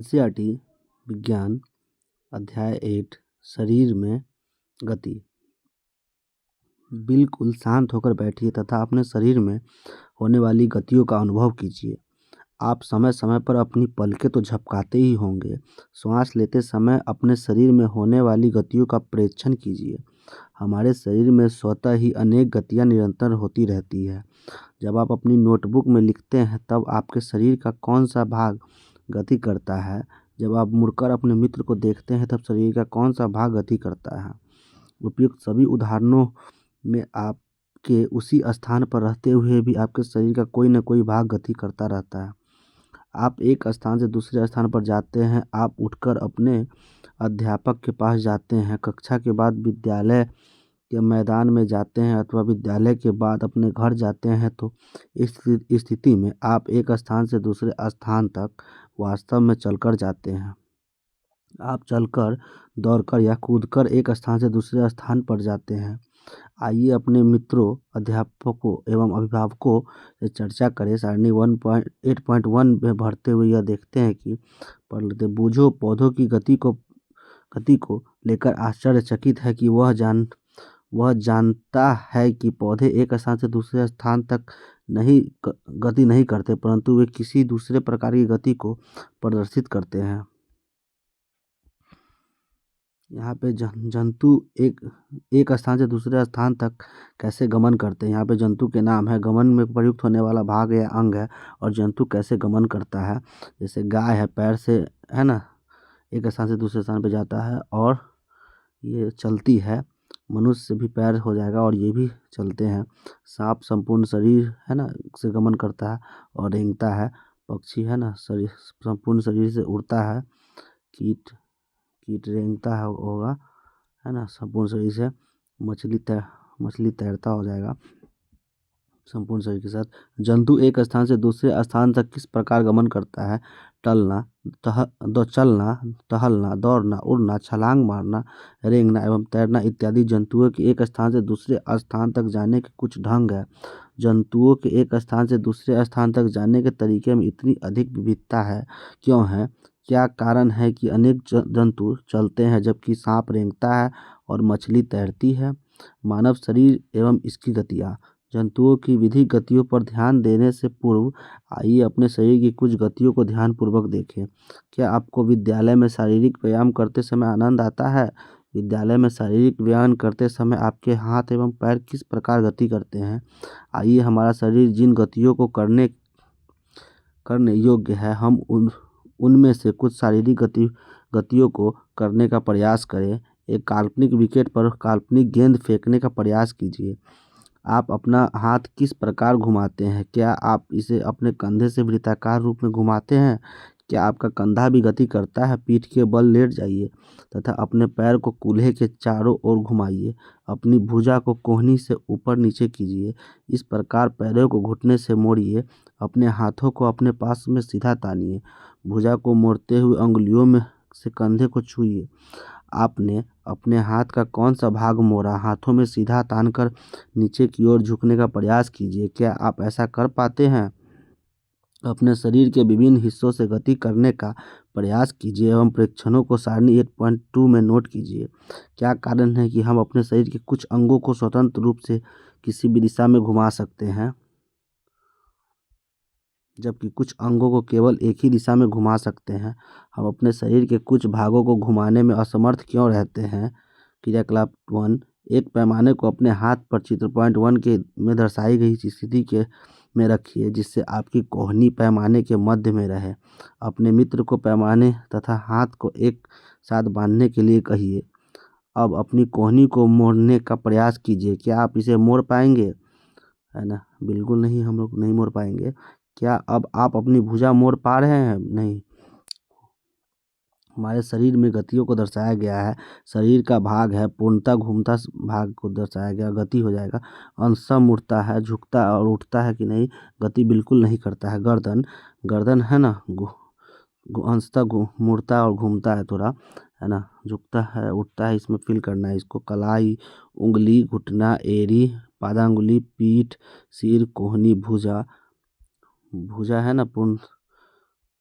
NCERT विज्ञान अध्याय 8 शरीर में गति। बिल्कुल शांत होकर बैठिए तथा अपने शरीर में होने वाली गतियों का अनुभव कीजिए। आप समय समय पर अपनी पलकें तो झपकाते ही होंगे। श्वास लेते समय अपने शरीर में होने वाली गतियों का प्रेक्षण कीजिए। हमारे शरीर में स्वतः ही अनेक गतियाँ निरंतर होती रहती है। जब आप अपनी नोटबुक में लिखते हैं तब आपके शरीर का कौन सा भाग गति करता है? जब आप मुड़कर अपने मित्र को देखते हैं तब शरीर का कौन सा भाग गति करता है? उपयुक्त सभी उदाहरणों में आपके उसी स्थान पर रहते हुए भी आपके शरीर का कोई न कोई भाग गति करता रहता है। आप एक स्थान से दूसरे स्थान पर जाते हैं, आप उठकर अपने अध्यापक के पास जाते हैं, कक्षा के बाद विद्यालय के मैदान में जाते हैं अथवा विद्यालय के बाद अपने घर जाते हैं, तो इस स्थिति में आप एक स्थान से दूसरे स्थान तक वास्तव में चलकर जाते हैं। आप चलकर, दौड़कर या कूदकर एक स्थान से दूसरे स्थान पर जाते हैं। आइए अपने मित्रों, अध्यापकों एवं अभिभावकों से चर्चा करें। सारणी 8.1 में बढ़ते हुए यह देखते हैं कि पढ़ लेते। बूझो पौधों की गति को लेकर आश्चर्यचकित है कि वह जानता है कि पौधे एक स्थान से दूसरे स्थान तक गति नहीं करते, परंतु वे किसी दूसरे प्रकार की गति को प्रदर्शित करते हैं। यहाँ पे जंतु एक स्थान से दूसरे स्थान तक कैसे गमन करते हैं। यहाँ पे जंतु के नाम है, गमन में प्रयुक्त होने वाला भाग या अंग है, और जंतु कैसे गमन करता है। जैसे गाय है, पैर से, है ना, एक स्थान से दूसरे स्थान पे जाता है और ये चलती है। मनुष्य भी पैर हो जाएगा और ये भी चलते हैं। सांप संपूर्ण शरीर, है ना, से गमन करता है और रेंगता है। पक्षी, है ना, शरीर संपूर्ण शरीर से उड़ता है। कीट रेंगता होगा, है ना, संपूर्ण शरीर से। मछली तैरता हो जाएगा संपूर्ण शरीर के साथ। जंतु एक स्थान से दूसरे स्थान तक किस प्रकार गमन करता है? चलना, टहलना, दौड़ना, उड़ना, छलांग मारना, रेंगना एवं तैरना इत्यादि जंतुओं के एक स्थान से दूसरे स्थान तक जाने के कुछ ढंग है। जंतुओं के एक स्थान से दूसरे स्थान तक जाने के तरीके में इतनी अधिक विविधता है, क्यों है? क्या कारण है कि अनेक जंतु चलते हैं जबकि सांप रेंगता है और मछली तैरती है? मानव शरीर एवं इसकी गतियाँ। जंतुओं की विधिक गतियों पर ध्यान देने से पूर्व आइए अपने शरीर की कुछ गतियों को ध्यानपूर्वक देखें। क्या आपको विद्यालय में शारीरिक व्यायाम करते समय आनंद आता है? विद्यालय में शारीरिक व्यायाम करते समय आपके हाथ एवं पैर किस प्रकार गति करते हैं? आइए, हमारा शरीर जिन गतियों को करने योग्य है, हम उनमें से कुछ शारीरिक गतियों को करने का प्रयास करें। एक काल्पनिक विकेट पर काल्पनिक गेंद फेंकने का प्रयास कीजिए। आप अपना हाथ किस प्रकार घुमाते हैं? क्या आप इसे अपने कंधे से वृत्ताकार रूप में घुमाते हैं? क्या आपका कंधा भी गति करता है? पीठ के बल लेट जाइए तथा अपने पैर को कूल्हे के चारों ओर घुमाइए। अपनी भुजा को कोहनी से ऊपर नीचे कीजिए। इस प्रकार पैरों को घुटने से मोड़िए। अपने हाथों को अपने पास में सीधा तानिए। भुजा को मोड़ते हुए अंगुलियों में से कंधे को छूइए। आपने अपने हाथ का कौन सा भाग मोड़ा? हाथों में सीधा तानकर नीचे की ओर झुकने का प्रयास कीजिए। क्या आप ऐसा कर पाते हैं? अपने शरीर के विभिन्न हिस्सों से गति करने का प्रयास कीजिए एवं प्रेक्षणों को सारणी 8.2 में नोट कीजिए। क्या कारण है कि हम अपने शरीर के कुछ अंगों को स्वतंत्र रूप से किसी भी दिशा में घुमा सकते हैं, जबकि कुछ अंगों को केवल एक ही दिशा में घुमा सकते हैं? हम अपने शरीर के कुछ भागों को घुमाने में असमर्थ क्यों रहते हैं? क्रियाकलाप 1। एक पैमाने को अपने हाथ पर चित्र पॉइंट 1 के में दर्शाई गई स्थिति के में रखिए, जिससे आपकी कोहनी पैमाने के मध्य में रहे। अपने मित्र को पैमाने तथा हाथ को एक साथ बांधने के लिए कहिए। अब अपनी कोहनी को मोड़ने का प्रयास कीजिए। क्या आप इसे मोड़ पाएंगे? है ना, बिल्कुल नहीं, हम लोग नहीं मोड़ पाएंगे। क्या अब आप अपनी भुजा मोड़ पा रहे हैं? नहीं। हमारे शरीर में गतियों को दर्शाया गया है। शरीर का भाग है, पूर्णतः घूमता भाग को दर्शाया गया, गति हो जाएगा। अंशतः मुड़ता है, झुकता और उठता है कि नहीं? गति बिल्कुल नहीं करता है। गर्दन है ना, अंशतः मुड़ता और घूमता है थोड़ा, है ना, झुकता है, उठता है, इसमें फील करना है इसको। कलाई, उंगली, घुटना, एड़ी, पादांगुली, पीठ, सिर, कोहनी, भुजा है ना, पूर्ण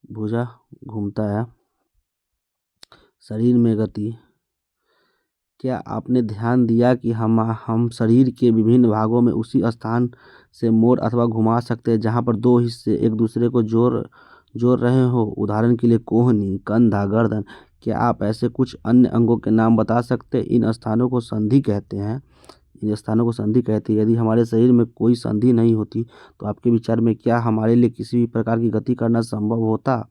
भुजा घूमता है। शरीर में गति। क्या आपने ध्यान दिया कि हम शरीर के विभिन्न भागों में उसी स्थान से मोड़ अथवा घुमा सकते हैं जहाँ पर दो हिस्से एक दूसरे को जोड़ रहे हो? उदाहरण के लिए कोहनी, कंधा, गर्दन। क्या आप ऐसे कुछ अन्य अंगों के नाम बता सकते हैं? इन स्थानों को संधि कहते हैं। इन स्थानों को संधि कहती है। यदि हमारे शरीर में कोई संधि नहीं होती तो आपके विचार में क्या हमारे लिए किसी भी प्रकार की गति करना संभव होता?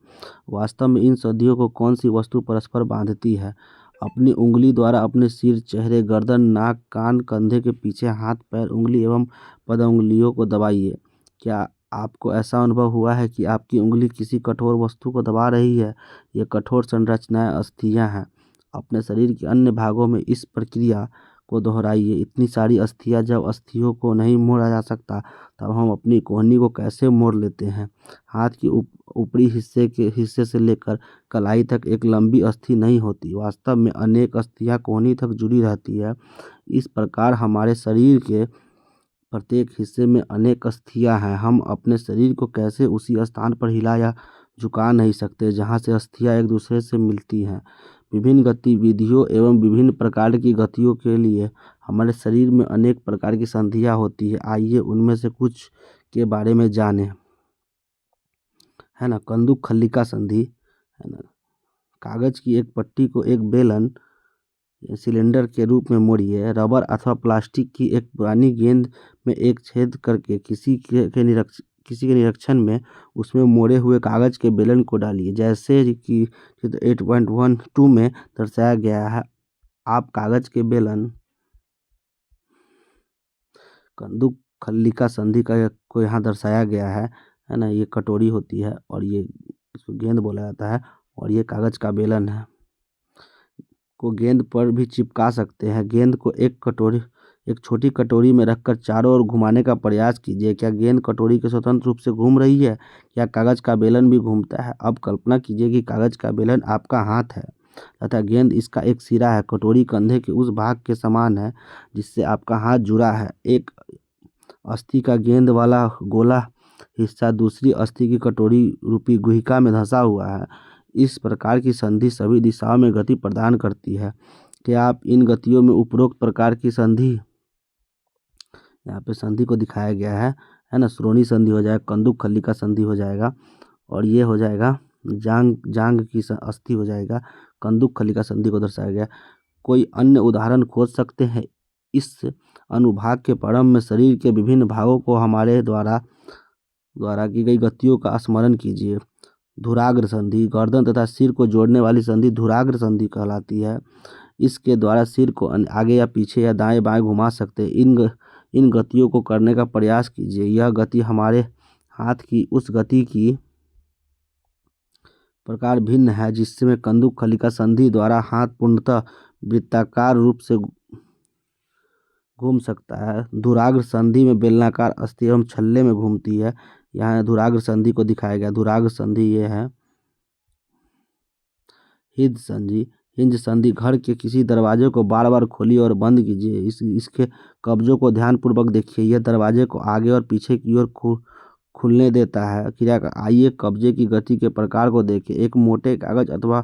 वास्तव में इन संधियों को कौन सी वस्तु परस्पर बांधती है? अपनी उंगली द्वारा अपने सिर, चेहरे, गर्दन, नाक, कान, कंधे के पीछे हाथ, पैर, उंगली एवं पदउंगलियों को दबाइए। क्या आपको ऐसा अनुभव हुआ है कि आपकी उंगली किसी कठोर वस्तु को दबा रही है? ये कठोर संरचनाएं अस्थियां हैं। अपने शरीर के अन्य भागों में इस प्रक्रिया को दोहराइए। इतनी सारी अस्थियां, जब अस्थियों को नहीं मोड़ा जा सकता तब हम अपनी कोहनी को कैसे मोड़ लेते हैं? हाथ की ऊपरी हिस्से से लेकर कलाई तक एक लंबी अस्थि नहीं होती। वास्तव में अनेक अस्थियां कोहनी तक जुड़ी रहती है। इस प्रकार हमारे शरीर के प्रत्येक हिस्से में अनेक अस्थियां हैं। हम अपने शरीर को कैसे उसी स्थान पर हिला या झुका नहीं सकते जहां से अस्थियां एक दूसरे से मिलती हैं। विभिन्न गतिविधियों एवं विभिन्न प्रकार की गतियों के लिए हमारे शरीर में अनेक प्रकार की संधियां होती है। आइए उनमें से कुछ के बारे में जानें। है ना, कंदुक खल्लिका संधि। है ना, कागज की एक पट्टी को एक बेलन सिलेंडर के रूप में मोड़िए। रबर अथवा प्लास्टिक की एक पुरानी गेंद में एक छेद करके किसी के निरीक्षण में उसमें मोड़े हुए कागज के बेलन को डालिए, जैसे कि चित्र 8.12 में दर्शाया गया है। आप कागज के बेलन कंदुक खल्लिका संधि को यहाँ दर्शाया गया है ना। ये कटोरी होती है और ये इसको गेंद बोला जाता है और ये कागज का बेलन है को गेंद पर भी चिपका सकते हैं। गेंद को एक छोटी कटोरी में रखकर चारों ओर घुमाने का प्रयास कीजिए। क्या गेंद कटोरी के स्वतंत्र रूप से घूम रही है या कागज का बेलन भी घूमता है? अब कल्पना कीजिए कि कागज का बेलन आपका हाथ है तथा गेंद इसका एक सिरा है। कटोरी कंधे के उस भाग के समान है जिससे आपका हाथ जुड़ा है। एक अस्थि का गेंद वाला गोला हिस्सा दूसरी अस्थि की कटोरी रूपी गुहिका में धंसा हुआ है। इस प्रकार की संधि सभी दिशाओं में गति प्रदान करती है। क्या आप इन गतियों में उपरोक्त प्रकार की संधि, यहाँ पे संधि को दिखाया गया है ना। श्रोणी संधि हो जाएगा, कंदुक खल्लिका संधि हो जाएगा और ये हो जाएगा जांग की अस्थि हो जाएगा। कंदुक खल्लिका संधि को दर्शाया गया। कोई अन्य उदाहरण खोज सकते हैं? इस अनुभाग के प्रारंभ में शरीर के विभिन्न भागों को हमारे द्वारा की गई गतियों का स्मरण कीजिए। धुराग्र संधि, गर्दन तथा सिर को जोड़ने वाली संधि धुराग्र संधि कहलाती है। इसके द्वारा सिर को आगे या पीछे या दाएं बाएं घुमा सकते हैं। इन गतियों को करने का प्रयास कीजिए। यह गति हमारे हाथ की उस गति की प्रकार भिन्न है जिसमें कंदुक खल्लिका संधि द्वारा हाथ पूर्णतः वृत्ताकार रूप से घूम सकता है। धुराग्र संधि में बेलनाकार अस्थि एवं छल्ले में घूमती है। यहाँ धुराग्र संधि को दिखाया गया। धुराग्र संधि ये है। हिंज संधि, घर के किसी दरवाजे को बार बार खोलिए और बंद कीजिए। इसके कब्जों को ध्यानपूर्वक देखिए। यह दरवाजे को आगे और पीछे की ओर खुलने देता है। क्रिया का आइए कब्जे की गति के प्रकार को देखें। एक मोटे कागज अथवा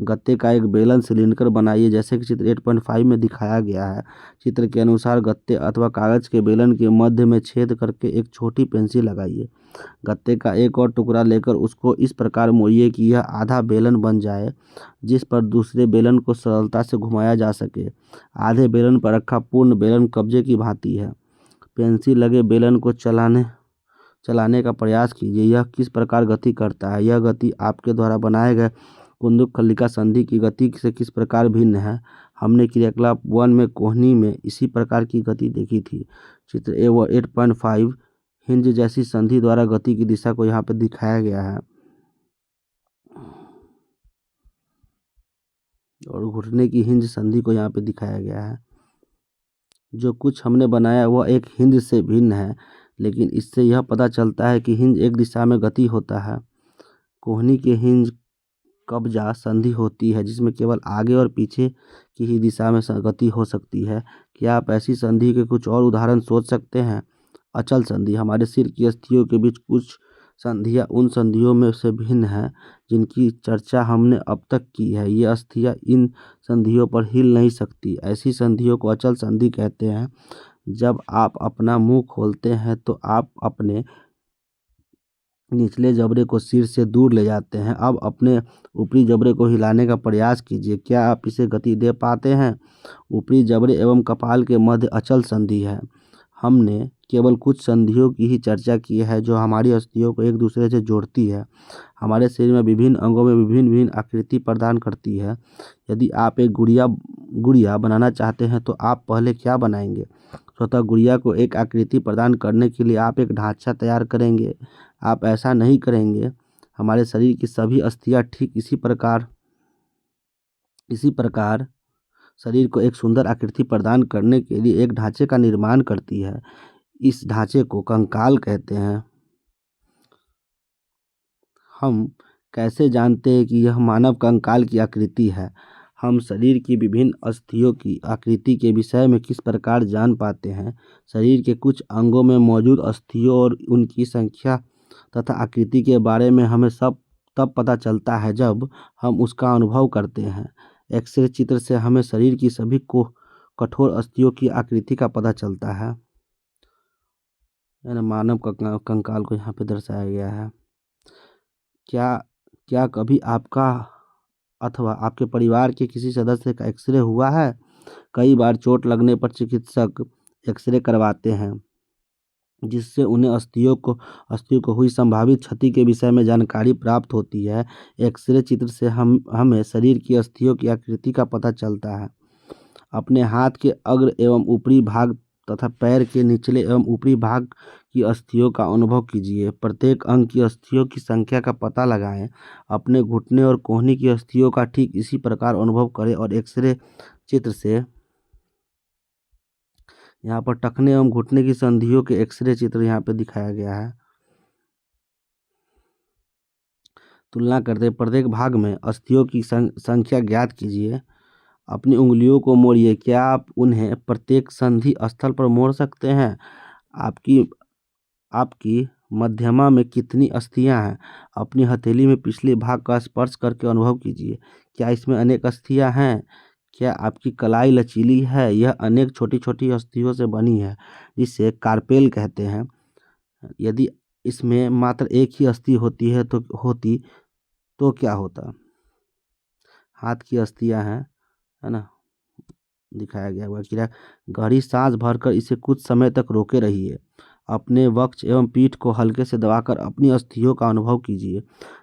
गत्ते का एक बेलन सिलेंडर बनाइए जैसे कि चित्र 8.5 में दिखाया गया है। चित्र के अनुसार गत्ते अथवा कागज के बेलन के मध्य में छेद करके एक छोटी पेंसिल लगाइए। गत्ते का एक और टुकड़ा लेकर उसको इस प्रकार मोड़िए कि यह आधा बेलन बन जाए जिस पर दूसरे बेलन को सरलता से घुमाया जा सके। आधे बेलन पर रखा पूर्ण बेलन कब्जे की भांति है। पेंसिल लगे बेलन को चलाने का प्रयास कीजिए। यह किस प्रकार गति करता है? यह गति आपके द्वारा बनाए गए कंदुक खल्लिका संधि की गति से किस प्रकार भिन्न है? हमने क्रियाकलाप 1 में कोहनी में इसी प्रकार की गति देखी थी। चित्र 8.5 हिंज जैसी संधि द्वारा गति की दिशा को यहाँ पे दिखाया गया है और घुटने की हिंज संधि को यहाँ पे दिखाया गया है। जो कुछ हमने बनाया वह एक हिंज से भिन्न है, लेकिन इससे यह पता चलता है कि हिंज एक दिशा में गति होता है। कोहनी के हिंज कब्जा संधि होती है जिसमें केवल आगे और पीछे की ही दिशा में गति हो सकती है। क्या आप ऐसी संधि के कुछ और उदाहरण सोच सकते हैं? अचल संधि, हमारे सिर की अस्थियों के बीच कुछ संधियाँ उन संधियों में से भिन्न है जिनकी चर्चा हमने अब तक की है। ये अस्थियाँ इन संधियों पर हिल नहीं सकती। ऐसी संधियों को अचल संधि कहते हैं। जब आप अपना मुंह खोलते हैं तो आप अपने निचले जबड़े को सिर से दूर ले जाते हैं। अब अपने ऊपरी जबड़े को हिलाने का प्रयास कीजिए। क्या आप इसे गति दे पाते हैं? ऊपरी जबड़े एवं कपाल के मध्य अचल संधि है। हमने केवल कुछ संधियों की ही चर्चा की है जो हमारी अस्थियों को एक दूसरे से जोड़ती है, हमारे शरीर में विभिन्न अंगों में विभिन्न विभिन्न आकृति प्रदान करती है। यदि आप एक गुड़िया बनाना चाहते हैं तो आप पहले क्या बनाएंगे? स्वतः गुड़िया को एक आकृति प्रदान करने के लिए आप एक ढांचा तैयार करेंगे। आप ऐसा नहीं करेंगे। हमारे शरीर की सभी अस्थियां ठीक इसी प्रकार शरीर को एक सुंदर आकृति प्रदान करने के लिए एक ढांचे का निर्माण करती है। इस ढांचे को कंकाल कहते हैं। हम कैसे जानते हैं कि यह मानव कंकाल की आकृति है? हम शरीर की विभिन्न अस्थियों की आकृति के विषय में किस प्रकार जान पाते हैं? शरीर के कुछ अंगों में मौजूद अस्थियों और उनकी संख्या तथा आकृति के बारे में हमें सब तब पता चलता है जब हम उसका अनुभव करते हैं। एक्सरे चित्र से हमें शरीर की सभी कठोर अस्थियों की आकृति का पता चलता है। मानव कंकाल को यहाँ पे दर्शाया गया है। क्या कभी आपका अथवा आपके परिवार के किसी सदस्य का एक्सरे हुआ है? कई बार चोट लगने पर चिकित्सक एक्सरे करवाते हैं जिससे उन्हें अस्थियों को हुई संभावित क्षति के विषय में जानकारी प्राप्त होती है। एक्सरे चित्र से हमें शरीर की अस्थियों की आकृति का पता चलता है। अपने हाथ के अग्र एवं ऊपरी भाग तथा पैर के निचले एवं ऊपरी भाग की अस्थियों का अनुभव कीजिए। प्रत्येक अंग की अस्थियों की संख्या का पता लगाएं। अपने घुटने और कोहनी की अस्थियों का ठीक इसी प्रकार अनुभव करें और एक्सरे चित्र से यहाँ पर टखने एवं घुटने की संधियों के एक्सरे चित्र यहाँ पे दिखाया गया है। तुलना करते प्रत्येक भाग में अस्थियों की संख्या ज्ञात कीजिए। अपनी उंगलियों को मोड़िए। क्या आप उन्हें प्रत्येक संधि स्थल पर मोड़ सकते हैं? आपकी मध्यमा में कितनी अस्थियां हैं? अपनी हथेली में पिछले भाग का स्पर्श करके अनुभव कीजिए। क्या इसमें अनेक अस्थियां हैं? क्या आपकी कलाई लचीली है? यह अनेक छोटी छोटी अस्थियों से बनी है जिसे कार्पेल कहते हैं। यदि इसमें मात्र एक ही अस्थि होती तो क्या होता? हाथ की अस्थियां हैं, है ना, दिखाया गया हुआ। क्रिया गहरी सांस भरकर इसे कुछ समय तक रोके रहिए। अपने वक्ष एवं पीठ को हल्के से दबाकर अपनी अस्थियों का अनुभव कीजिए।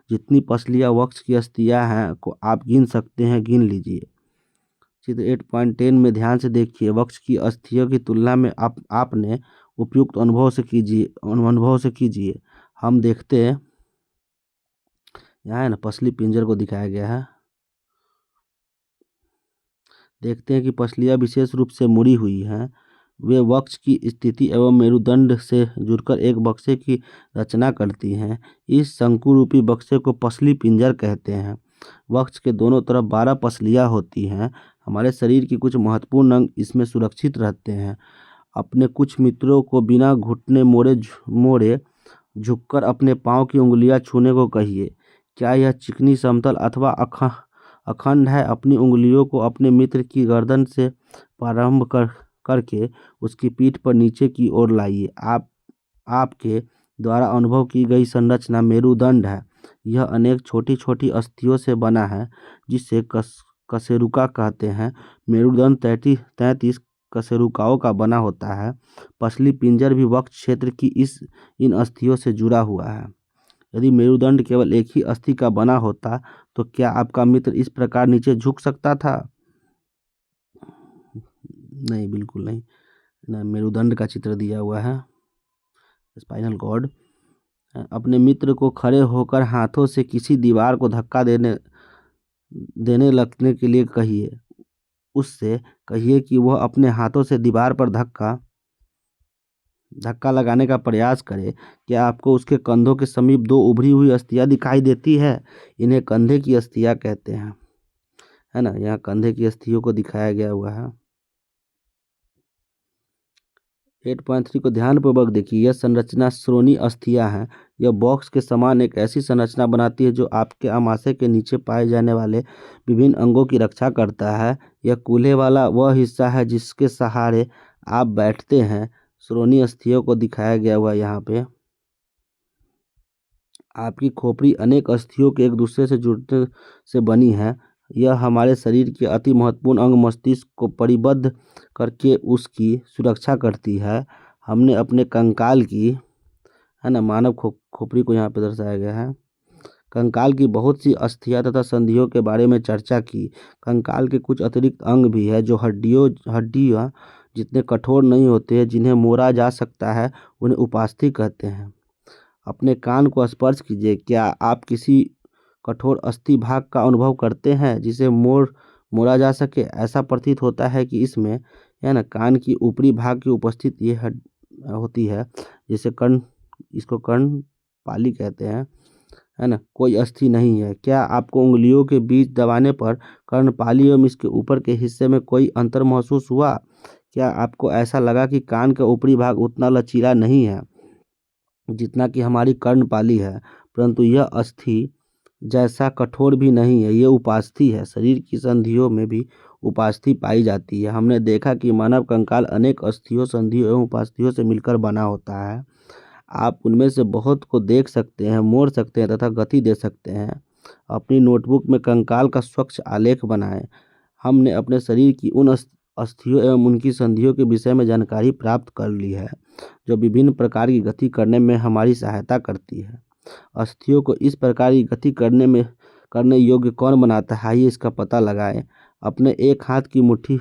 जितनी पसलियां वक्ष की अस्थियां हैं को आप गिन सकते हैं, गिन लीजिए। चित्र 8.10 में ध्यान से देखिए। वक्ष की अस्थियों की तुलना में आपने उपयुक्त अनुभव से कीजिए। हम देखते हैं यहाँ है ना, पसली पिंजर को दिखाया गया है। देखते हैं कि पसलियां विशेष रूप से मुड़ी हुई हैं। वे वक्ष की स्थिति एवं मेरुदंड से जुड़कर एक बक्से की रचना करती हैं। इस शंकुरूपी बक्से को पसली पिंजर कहते हैं। वक्ष के दोनों तरफ 12 पसलियां होती हैं। हमारे शरीर की कुछ महत्वपूर्ण अंग इसमें सुरक्षित रहते हैं। अपने कुछ मित्रों को बिना घुटने मोड़े झुककर अपने पाँव की उंगलियां छूने को कहिए। क्या यह चिकनी, समतल अथवा अखंड है? अपनी उंगलियों को अपने मित्र की गर्दन से प्रारंभ करके उसकी पीठ पर नीचे की ओर लाइए। आपके द्वारा अनुभव की गई संरचना मेरुदंड है। यह अनेक छोटी छोटी अस्थियों से बना है जिसे कशेरुका कहते हैं। मेरुदंड 33 कशेरुकाओं का बना होता है। पसली पिंजर भी वक्ष क्षेत्र की इन अस्थियों से जुड़ा हुआ है। यदि मेरुदंड केवल एक ही अस्थि का बना होता तो क्या आपका मित्र इस प्रकार नीचे झुक सकता था? नहीं, बिल्कुल नहीं। ना, मेरुदंड का चित्र दिया हुआ है, स्पाइनल कॉर्ड। अपने मित्र को खड़े होकर हाथों से किसी दीवार को धक्का देने लगने के लिए कहिए। उससे कहिए कि वह अपने हाथों से दीवार पर धक्का लगाने का प्रयास करे। क्या आपको उसके कंधों के समीप 2 उभरी हुई अस्थियां दिखाई देती है? इन्हें कंधे की अस्थियां कहते हैं, है ना। यहाँ कंधे की अस्थियों को दिखाया गया हुआ है। 8.3 को ध्यानपूर्वक देखिए। यह संरचना श्रोणि अस्थियां हैं। यह बॉक्स के समान एक ऐसी संरचना बनाती है जो आपके आमाशय के नीचे पाए जाने वाले विभिन्न अंगों की रक्षा करता है। यह कूल्हे वाला वह हिस्सा है जिसके सहारे आप बैठते हैं। श्रोणि अस्थियों को दिखाया गया हुआ यहाँ पे। आपकी खोपड़ी अनेक अस्थियों के एक दूसरे से जुड़ने से बनी है। यह हमारे शरीर के अति महत्वपूर्ण अंग मस्तिष्क को परिबद्ध करके उसकी सुरक्षा करती है। हमने अपने कंकाल की, है ना, मानव खोपड़ी को यहाँ पे दर्शाया गया है, कंकाल की बहुत सी अस्थियां तथा संधियों के बारे में चर्चा की। कंकाल के कुछ अतिरिक्त अंग भी है जो हड्डियाँ जितने कठोर नहीं होते हैं, जिन्हें मोड़ा जा सकता है, उन्हें उपास्थि कहते हैं। अपने कान को स्पर्श कीजिए। क्या आप किसी कठोर अस्थि भाग का अनुभव करते हैं जिसे मोड़ा जा सके? ऐसा प्रतीत होता है कि इसमें, है ना, कान की ऊपरी भाग की उपस्थिति ये होती है, जिसे इसको कर्णपाली कहते हैं, है ना, कोई अस्थि नहीं है। क्या आपको उंगलियों के बीच दबाने पर कर्णपाली एवं इसके ऊपर के हिस्से में कोई अंतर महसूस हुआ? क्या आपको ऐसा लगा कि कान का ऊपरी भाग उतना लचीला नहीं है जितना कि हमारी कर्णपाली है, परंतु यह अस्थि जैसा कठोर भी नहीं है, ये उपास्थि है। शरीर की संधियों में भी उपास्थि पाई जाती है। हमने देखा कि मानव कंकाल अनेक अस्थियों, संधियों एवं उपास्थियों से मिलकर बना होता है। आप उनमें से बहुत को देख सकते हैं, मोड़ सकते हैं तथा गति दे सकते हैं। अपनी नोटबुक में कंकाल का स्वच्छ आलेख बनाएं। हमने अपने शरीर की उन अस्थियों एवं उनकी संधियों के विषय में जानकारी प्राप्त कर ली है जो विभिन्न प्रकार की गति करने में हमारी सहायता करती है। अस्थियों को इस प्रकार की गति करने योग्य कौन बनाता है? आइए इसका पता लगाएं। अपने एक हाथ की मुट्ठी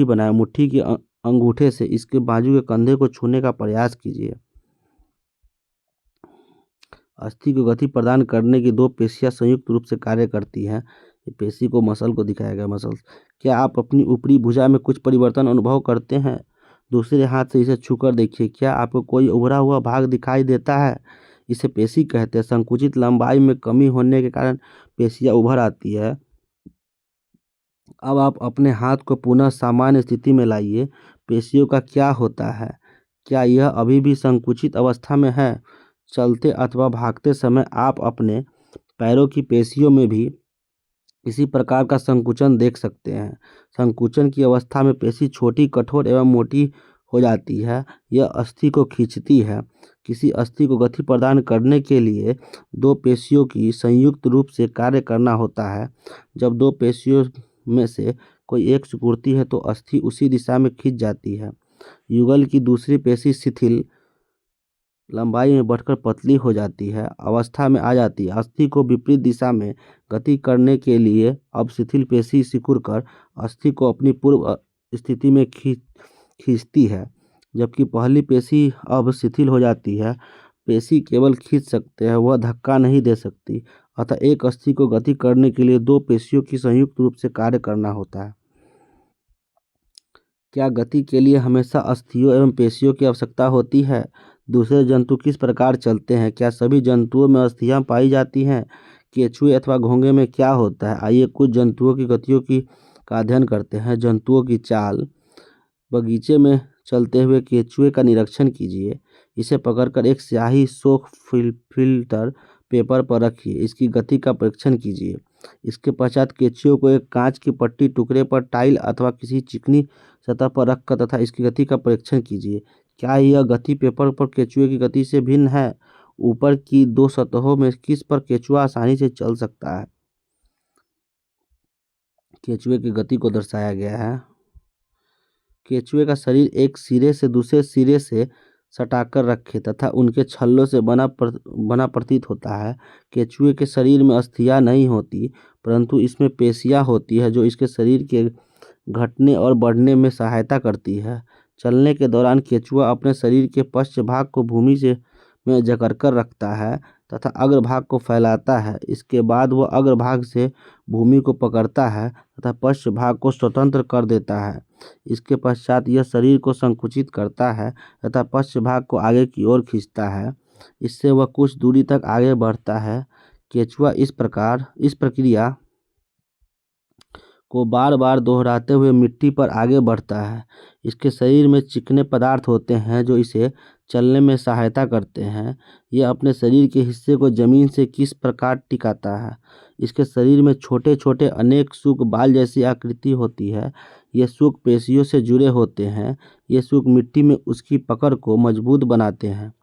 बनाएं। मुट्ठी के अंगूठे से इसके बाजू के कंधे को छूने का प्रयास कीजिए। अस्थि को गति प्रदान करने की दो पेशियां संयुक्त रूप से कार्य करती हैं। ये पेशी को मसल को दिखाया गया, मसल्स। क्या आप अपनी ऊपरी भुजा में कुछ परिवर्तन अनुभव करते हैं? दूसरे हाथ से इसे छूकर देखिए। क्या आपको कोई उभरा हुआ भाग दिखाई देता है? इसे पेशी कहते हैं। संकुचित लंबाई में कमी होने के कारण पेशियां उभर आती है। अब आप अपने हाथ को पुनः सामान्य स्थिति में लाइए। पेशियों का क्या होता है? क्या यह अभी भी संकुचित अवस्था में है? चलते अथवा भागते समय आप अपने पैरों की पेशियों में भी इसी प्रकार का संकुचन देख सकते हैं। संकुचन की अवस्था में पेशी छोटी, कठोर एवं मोटी हो जाती है। यह अस्थि को खींचती है। किसी अस्थि को गति प्रदान करने के लिए दो पेशियों की संयुक्त रूप से कार्य करना होता है। जब दो पेशियों में से कोई एक सिकुड़ती है तो अस्थि उसी दिशा में खींच जाती है। युगल की दूसरी पेशी शिथिल लंबाई में बढ़कर पतली हो जाती है, अवस्था में आ जाती है। अस्थि को विपरीत दिशा में गति करने के लिए अब शिथिल पेशी सिकुड़कर अस्थि को अपनी पूर्व स्थिति में खींचती है, जबकि पहली पेशी अब शिथिल हो जाती है। पेशी केवल खींच सकते हैं, वह धक्का नहीं दे सकती। अतः एक अस्थि को गति करने के लिए दो पेशियों की संयुक्त रूप से कार्य करना होता है। क्या गति के लिए हमेशा अस्थियों एवं पेशियों की आवश्यकता होती है? दूसरे जंतु किस प्रकार चलते हैं? क्या सभी जंतुओं में अस्थियां पाई जाती हैं? केंचुए अथवा घोंगे में क्या होता है? आइए कुछ जंतुओं की गतियों का अध्ययन करते हैं। जंतुओं की चाल। बगीचे में चलते हुए केंचुए का निरीक्षण कीजिए। इसे पकड़कर एक स्याही सोख फिल्टर पेपर पर रखिए। इसकी गति का परीक्षण कीजिए। इसके पश्चात केंचुए को एक कांच की पट्टी टुकड़े पर टाइल अथवा किसी चिकनी सतह पर रखकर तथा इसकी गति का परीक्षण कीजिए। क्या यह गति पेपर पर केंचुए की गति से भिन्न है? ऊपर की दो सतहों में किस पर केंचुआ आसानी से चल सकता है? केंचुए की गति को दर्शाया गया है। केंचुए का शरीर एक सिरे से दूसरे सिरे से सटाकर रखे तथा उनके छल्लों से बना प्रतीत होता है। केंचुए के शरीर में अस्थियां नहीं होती, परंतु इसमें पेशियां होती है जो इसके शरीर के घटने और बढ़ने में सहायता करती है। चलने के दौरान केंचुआ अपने शरीर के पश्च भाग को भूमि में जकड़कर रखता है तथा अग्रभाग को फैलाता है। इसके बाद वह अग्रभाग से भूमि को पकड़ता है तथा पश्च भाग को स्वतंत्र कर देता है। इसके पश्चात यह शरीर को संकुचित करता है तथा पश्च भाग को आगे की ओर खींचता है। इससे वह कुछ दूरी तक आगे बढ़ता है। केंचुआ इस प्रक्रिया को बार बार दोहराते हुए मिट्टी पर आगे बढ़ता है। इसके शरीर में चिकने पदार्थ होते हैं जो इसे चलने में सहायता करते हैं। यह अपने शरीर के हिस्से को जमीन से किस प्रकार टिकाता है। इसके शरीर में छोटे छोटे अनेक सूख बाल जैसी आकृति होती है। ये सूख पेशियों से जुड़े होते हैं। ये सूख मिट्टी में उसकी पकड़ को मजबूत बनाते हैं।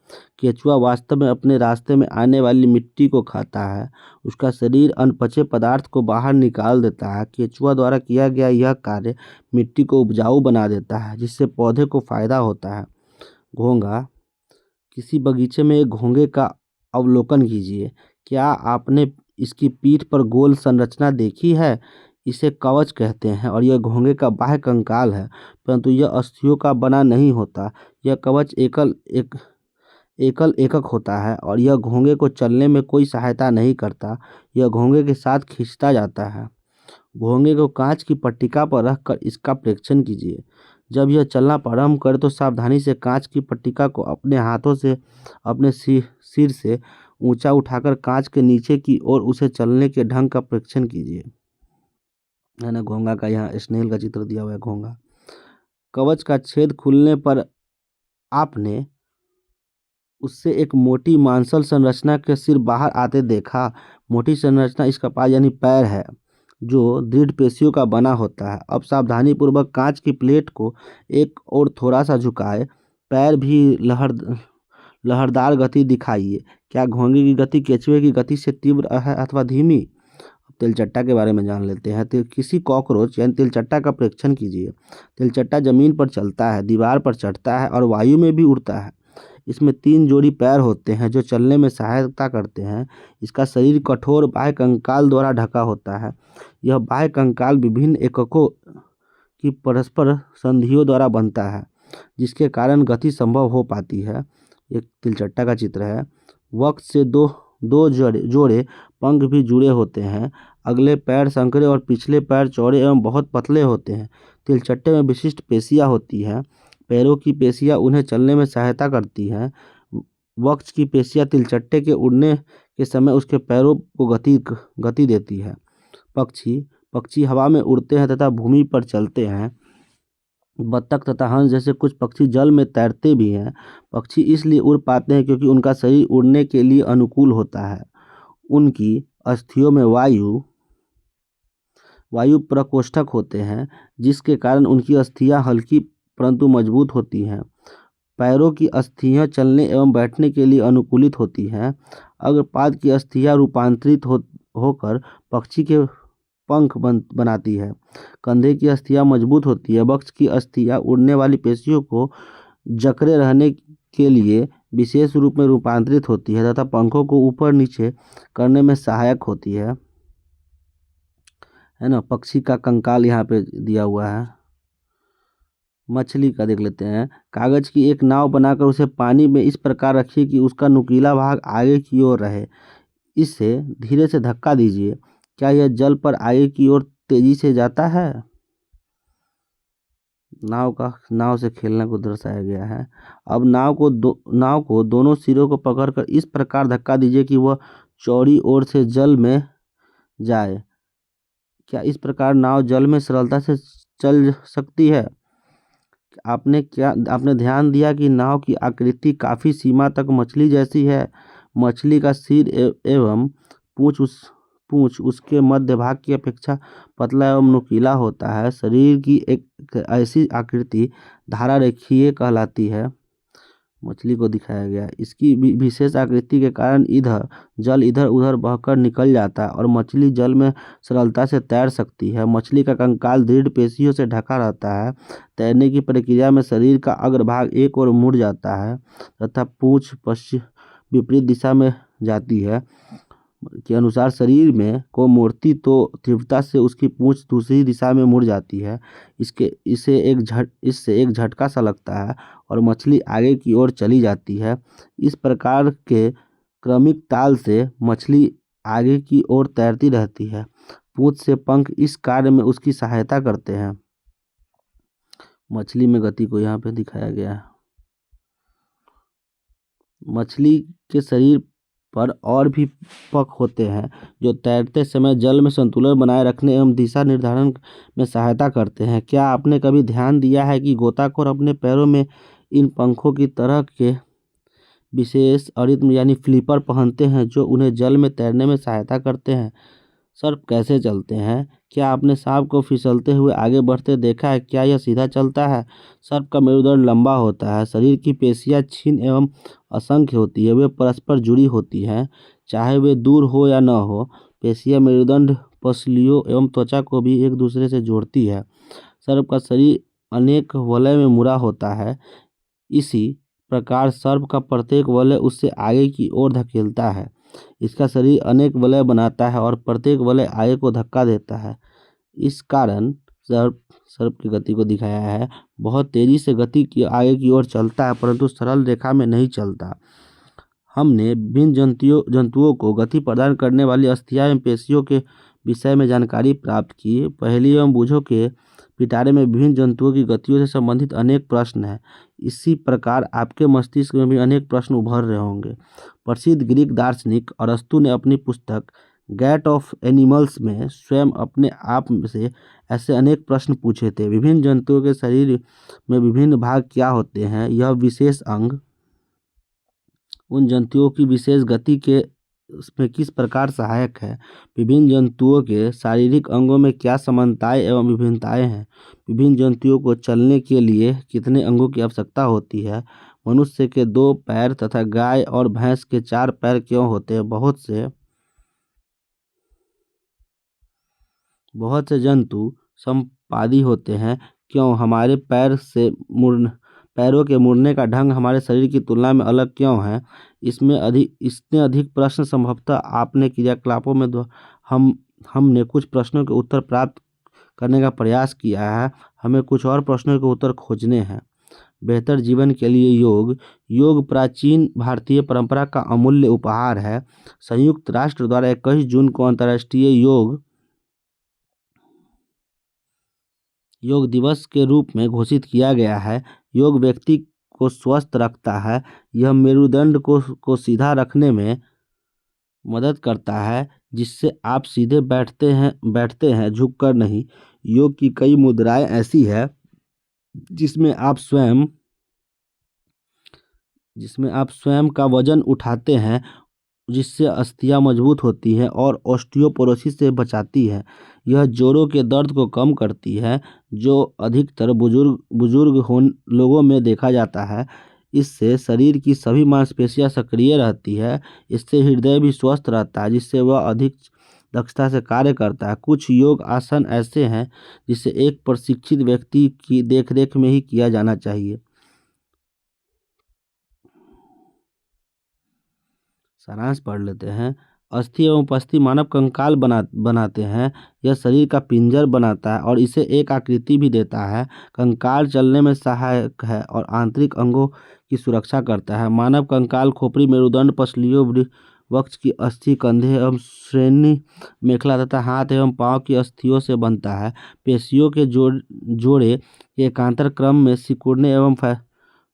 केंचुआ वास्तव में अपने रास्ते में आने वाली मिट्टी को खाता है। उसका शरीर अनपचे पदार्थ को बाहर निकाल देता है। केंचुआ द्वारा किया गया यह कार्य मिट्टी को उपजाऊ बना देता है, जिससे पौधे को फायदा होता है। घोंघा। किसी बगीचे में एक घोंघे का अवलोकन कीजिए। क्या आपने इसकी पीठ पर गोल संरचना देखी है? इसे कवच कहते हैं और यह घोंघे का बाह्य कंकाल है, परंतु यह अस्थियों का बना नहीं होता। यह कवच एकल एकक होता है और यह घोंघे को चलने में कोई सहायता नहीं करता। यह घोंघे के साथ खींचता जाता है। घोंघे को कांच की पट्टिका पर रखकर इसका परीक्षण कीजिए। जब यह चलना प्रारंभ करे तो सावधानी से कांच की पट्टिका को अपने हाथों से अपने सिर से ऊंचा उठाकर कांच के नीचे की ओर उसे चलने के ढंग का परीक्षण कीजिए। है ना, घोंघा का यहाँ स्नेल का चित्र दिया हुआ है। घोंघा। कवच का छेद खुलने पर आपने उससे एक मोटी मांसल संरचना के सिर बाहर आते देखा। मोटी संरचना इसका पाय यानी पैर है, जो दृढ़ पेशियों का बना होता है। अब सावधानी पूर्वक कांच की प्लेट को एक और थोड़ा सा झुकाए। पैर भी लहरदार गति दिखाइए। क्या घोंघे की गति केंचुए की गति से तीव्र है अथवा धीमी? अब तिलचट्टा के बारे में जान लेते हैं। किसी कॉकरोच यानी तिलचट्टा का परीक्षण कीजिए। तिलचट्टा जमीन पर चलता है, दीवार पर चढ़ता है और वायु में भी उड़ता है। इसमें 3 जोड़ी पैर होते हैं जो चलने में सहायता करते हैं। इसका शरीर कठोर बाह्य कंकाल द्वारा ढका होता है। यह बाह्य कंकाल विभिन्न एककों की परस्पर संधियों द्वारा बनता है, जिसके कारण गति संभव हो पाती है। एक तिलचट्टा का चित्र है। वक्त से दो जोड़े पंख भी जुड़े होते हैं। अगले पैर संकरे और पिछले पैर चौड़े एवं बहुत पतले होते हैं। तिलचट्टे में विशिष्ट पेशियाँ होती हैं। पैरों की पेशियाँ उन्हें चलने में सहायता करती हैं। वक्ष की पेशियाँ तिलचट्टे के उड़ने के समय उसके पैरों को गति देती है। पक्षी हवा में उड़ते हैं तथा भूमि पर चलते हैं। बत्तख तथा हंस जैसे कुछ पक्षी जल में तैरते भी हैं। पक्षी इसलिए उड़ पाते हैं क्योंकि उनका शरीर उड़ने के लिए अनुकूल होता है। उनकी अस्थियों में वायु प्रकोष्ठक होते हैं, जिसके कारण उनकी अस्थियां हल्की परंतु मजबूत होती हैं। पैरों की अस्थियां चलने एवं बैठने के लिए अनुकूलित होती हैं। अग्रपाद की अस्थियां रूपांतरित होकर पक्षी के पंख बनाती है। कंधे की अस्थियां मजबूत होती है। वक्ष की अस्थियां उड़ने वाली पेशियों को जकड़े रहने के लिए विशेष रूप में रूपांतरित होती है तथा पंखों को ऊपर नीचे करने में सहायक होती है ना। पक्षी का कंकाल यहाँ पे दिया हुआ है। मछली का देख लेते हैं। कागज की एक नाव बनाकर उसे पानी में इस प्रकार रखिए कि उसका नुकीला भाग आगे की ओर रहे। इसे धीरे से धक्का दीजिए। क्या यह जल पर आगे की ओर तेजी से जाता है? नाव से खेलने को दर्शाया गया है। अब नाव को दोनों सिरों को पकड़कर इस प्रकार धक्का दीजिए कि वह चौड़ी ओर से जल में जाए। क्या इस प्रकार नाव जल में सरलता से चल सकती है? आपने ध्यान दिया कि नाव की आकृति काफी सीमा तक मछली जैसी है। मछली का सिर एवं पूंछ उसके मध्य भाग की अपेक्षा पतला एवं नुकीला होता है। शरीर की एक ऐसी आकृति धारा रेखीय कहलाती है। मछली को दिखाया गया। इसकी विशेष आकृति के कारण जल इधर उधर बहकर निकल जाता है और मछली जल में सरलता से तैर सकती है। मछली का कंकाल दृढ़ पेशियों से ढका रहता है। तैरने की प्रक्रिया में शरीर का अग्रभाग एक ओर मुड़ जाता है तथा पूंछ विपरीत दिशा में जाती है के अनुसार शरीर में को मोड़ती तो तीव्रता से उसकी पूंछ दूसरी दिशा में मुड़ जाती है। इससे एक झटका सा लगता है और मछली आगे की ओर चली जाती है। इस प्रकार के क्रमिक ताल से मछली आगे की ओर तैरती रहती है। पूंछ से पंख इस कार्य में उसकी सहायता करते हैं। मछली में गति को यहाँ पे दिखाया गया है। मछली के शरीर पर और भी पक होते हैं जो तैरते समय जल में संतुलन बनाए रखने एवं दिशा निर्धारण में सहायता करते हैं। क्या आपने कभी ध्यान दिया है कि गोताखोर अपने पैरों में इन पंखों की तरह के विशेष रिज्म यानी फ्लिपर पहनते हैं जो उन्हें जल में तैरने में सहायता करते हैं। सर्प कैसे चलते हैं? क्या आपने सांप को फिसलते हुए आगे बढ़ते देखा है? क्या यह सीधा चलता है? सर्प का मेरुदंड लंबा होता है। शरीर की पेशियां क्षीण एवं असंख्य होती है। वे परस्पर जुड़ी होती हैं, चाहे वे दूर हो या न हो। पेशियां मेरुदंड, पसलियों एवं त्वचा को भी एक दूसरे से जोड़ती है। सर्प का शरीर अनेक वलय में मुड़ा होता है। इसी प्रकार सर्प का प्रत्येक वलय उससे आगे की ओर धकेलता है। इसका शरीर अनेक वलय बनाता है और प्रत्येक वलय आगे को धक्का देता है। इस कारण सर्प सर्प की गति को दिखाया है। बहुत तेजी से गति की आगे की ओर चलता है परंतु सरल रेखा में नहीं चलता। हमने विभिन्न जंतुओं को गति प्रदान करने वाली अस्थियां एवं पेशियों के विषय में जानकारी प्राप्त की। पहेली एवं बूझों के पिटारे में विभिन्न जंतुओं की गतियों से संबंधित अनेक प्रश्न हैं। इसी प्रकार आपके मस्तिष्क में भी अनेक प्रश्न उभर रहे होंगे। प्रसिद्ध ग्रीक दार्शनिक अरस्तु ने अपनी पुस्तक गैट ऑफ एनिमल्स में स्वयं अपने आप से ऐसे अनेक प्रश्न पूछे थे। विभिन्न जंतुओं के शरीर में विभिन्न भाग क्या होते हैं? यह विशेष अंग उन जंतुओं की विशेष गति के उसमें किस प्रकार सहायक है? विभिन्न जंतुओं के शारीरिक अंगों में क्या समानताएं एवं विभिन्नताएं हैं? विभिन्न जंतुओं को चलने के लिए कितने अंगों की आवश्यकता होती है? मनुष्य के 2 पैर तथा गाय और भैंस के 4 पैर क्यों होते हैं? बहुत से जंतु संपादी होते हैं क्यों? हमारे पैरों के मुड़ने का ढंग हमारे शरीर की तुलना में अलग क्यों है? इसने अधिक प्रश्न संभवतः आपने क्रियाकलापों में हम हमने कुछ प्रश्नों के उत्तर प्राप्त करने का प्रयास किया है। हमें कुछ और प्रश्नों के उत्तर खोजने हैं। बेहतर जीवन के लिए योग प्राचीन भारतीय परंपरा का अमूल्य उपहार है। संयुक्त राष्ट्र द्वारा 21 जून को अंतर्राष्ट्रीय योग दिवस के रूप में घोषित किया गया है। योग व्यक्ति को स्वस्थ रखता है। यह मेरुदंड को सीधा रखने में मदद करता है जिससे आप सीधे बैठते हैं झुककर नहीं। योग की कई मुद्राएं ऐसी है जिसमें आप स्वयं का वजन उठाते हैं, जिससे अस्थियां मजबूत होती हैं और ऑस्टियोपोरोसिस से बचाती है। यह जोड़ों के दर्द को कम करती है जो अधिकतर बुजुर्ग लोगों में देखा जाता है। इससे शरीर की सभी मांसपेशियां सक्रिय रहती है। इससे हृदय भी स्वस्थ रहता है जिससे वह अधिक दक्षता से कार्य करता है। कुछ योग आसन ऐसे हैं जिसे एक प्रशिक्षित व्यक्ति की देखरेख में ही किया जाना चाहिए। सारांश पढ़ लेते हैं। अस्थि एवं उपस्थि मानव कंकाल बनाते हैं। यह शरीर का पिंजर बनाता है और इसे एक आकृति भी देता है। कंकाल चलने में सहायक है और आंतरिक अंगों की सुरक्षा करता है। मानव कंकाल खोपड़ी, मेरुदंड, पसलियों, वक्ष की अस्थि, कंधे एवं श्रोणि मेखला तथा हाथ एवं पांव की अस्थियों से बनता है। पेशियों के जोड़े के एकांतर क्रम में सिकुड़ने एवं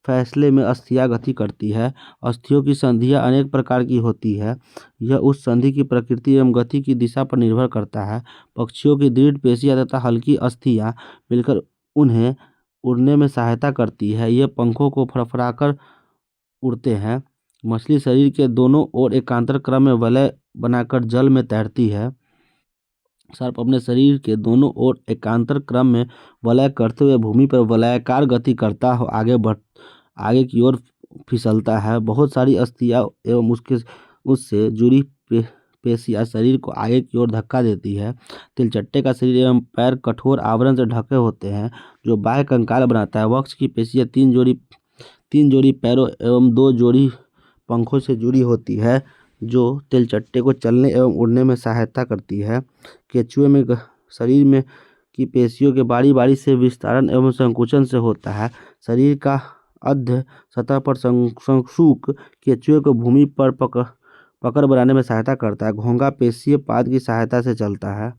फैसले में अस्थियां गति करती है। अस्थियों की संधियां अनेक प्रकार की होती है। यह उस संधि की प्रकृति एवं गति की दिशा पर निर्भर करता है। पक्षियों की दृढ़ पेशियां तथा हल्की अस्थियां मिलकर उन्हें उड़ने में सहायता करती है। ये पंखों को फड़फड़ाकर उड़ते हैं। मछली शरीर के दोनों ओर एकांतर क्रम में वलय बनाकर जल में तैरती है। सर्प अपने शरीर के दोनों ओर एकांतर क्रम में वलय करते हुए भूमि पर वलयाकार गति करता हो आगे की ओर फिसलता है। बहुत सारी अस्थियां एवं उससे जुड़ी पेशियां शरीर को आगे की ओर धक्का देती है। तिलचट्टे का शरीर एवं पैर कठोर आवरण से ढके होते हैं जो बाह्य कंकाल बनाता है। वक्ष की पेशियां 3 जोड़ी पैरों एवं 2 जोड़ी पंखों से जुड़ी होती है जो तिलचट्टे को चलने एवं उड़ने में सहायता करती है। केंचुए में शरीर में की पेशियों के बारी बारी से विस्तारण एवं संकुचन से होता है। शरीर का अध सतह पर संसूक केंचुए को भूमि पर पकड़ बनाने में सहायता करता है। घोंगा पेशीय पाद की सहायता से चलता है।